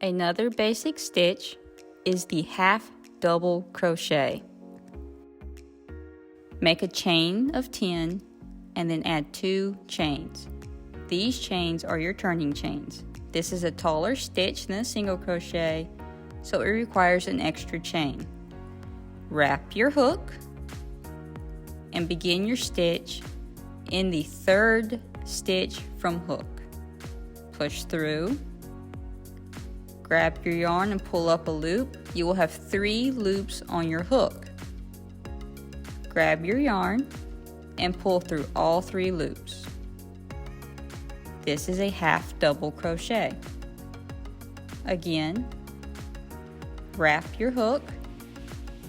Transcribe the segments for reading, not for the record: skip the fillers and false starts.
Another basic stitch is the half double crochet. Make a chain of 10 and then add 2 chains. These chains are your turning chains. This is a taller stitch than a single crochet, so it requires an extra chain. Wrap your hook and begin your stitch in the 3rd stitch from hook. Push through, grab your yarn and pull up a loop. You will have 3 loops on your hook. Grab your yarn and pull through all 3 loops. This is a half double crochet. Again, wrap your hook,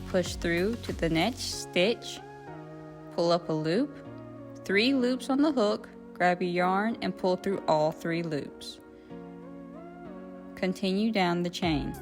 push through to the next stitch, pull up a loop, 3 loops on the hook, grab your yarn and pull through all 3 loops. Continue down the chain.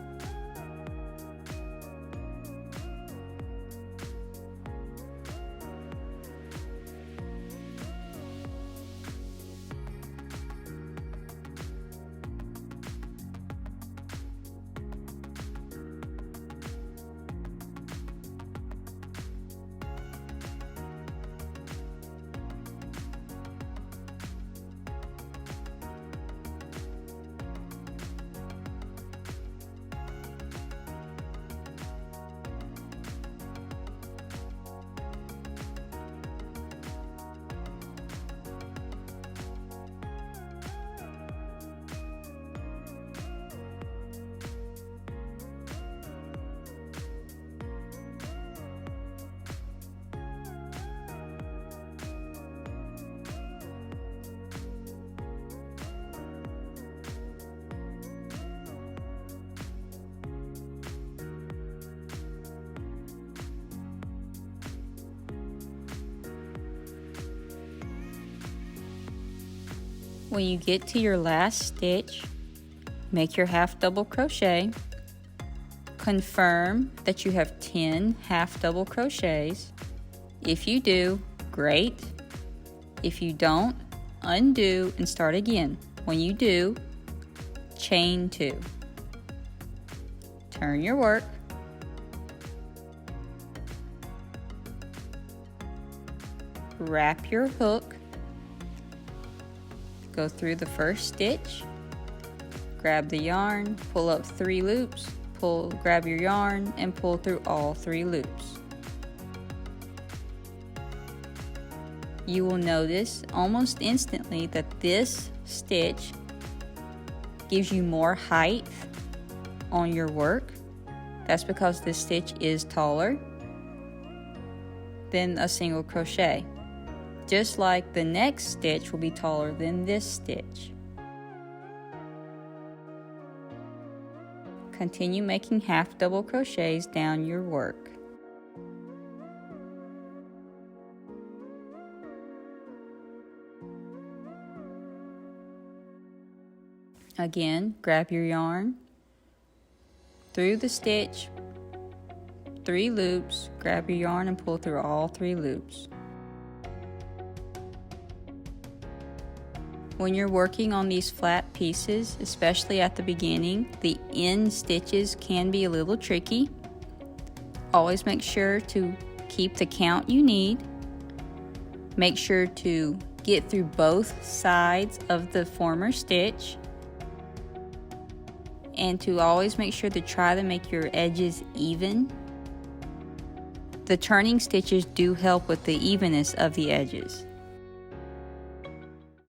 When you get to your last stitch, make your half double crochet. Confirm that you have 10 half double crochets. If you do, great. If you don't, undo and start again. When you do, chain 2. Turn your work. Wrap your hook. Go through the first stitch, grab the yarn, pull up 3 loops, grab your yarn and pull through all 3 loops. You will notice almost instantly that this stitch gives you more height on your work. That's because this stitch is taller than a single crochet. Just like the next stitch will be taller than this stitch. Continue making half double crochets down your work. Again, grab your yarn, through the stitch, 3 loops, grab your yarn and pull through all 3 loops. When you're working on these flat pieces, especially at the beginning, the end stitches can be a little tricky. Always make sure to keep the count you need. Make sure to get through both sides of the former stitch. And to always make sure to try to make your edges even. The turning stitches do help with the evenness of the edges.